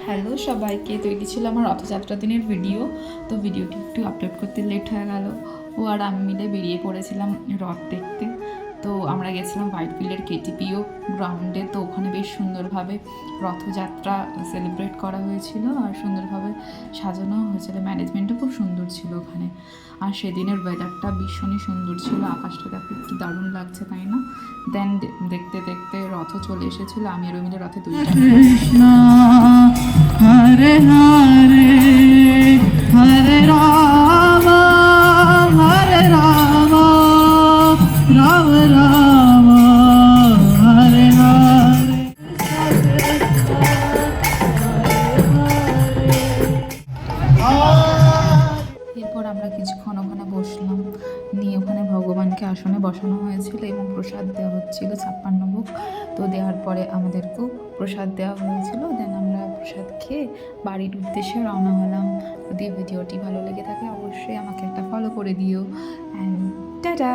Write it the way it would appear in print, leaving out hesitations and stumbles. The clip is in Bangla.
হ্যালো সবাইকে, তো এটি ছিল আমার রথযাত্রা দিনের ভিডিও। তো ভিডিওটি একটু আপলোড করতে লেট হয়ে গেল। ও আর আমি মিলে বেরিয়ে পড়েছিলাম রথ দেখতে। তো আমরা গেছিলাম হোয়াইটফিল্ডের কেটিপিও গ্রাউন্ডে। তো ওখানে বেশ সুন্দরভাবে রথযাত্রা সেলিব্রেট করা হয়েছিল আর সুন্দরভাবে সাজানো হয়েছিল। ম্যানেজমেন্টও খুব সুন্দর ছিল ওখানে। আর সেদিনের ওয়েদারটা ভীষণই সুন্দর ছিল, আকাশটা দেখো কি দারুণ লাগছে, তাই না? দেন দেখতে দেখতে রথও চলে এসেছিলো। আমি আর ওই মিলে রথে দুইটা কৃষ্ণ হরে হরে হরে রাম হরে রাম রাম রাম হরে হরে। এরপর আমরা কিছুক্ষণ ওখানে বসলাম, নিয়ে ওখানে ভগবানকে আসনে বসানো হয়েছিল এবং প্রসাদ দেওয়া হচ্ছিল 56 ভোগ। তো দেওয়ার পরে আমাদেরকেও প্রসাদ দেওয়া হয়েছিল। দেন আমরা প্রসাদ খেয়ে বাড়ির উদ্দেশ্যে রওনা হলাম। যদি ভিডিওটি ভালো লেগে থাকে অবশ্যই আমাকে একটা ফলো করে দিও। And tata.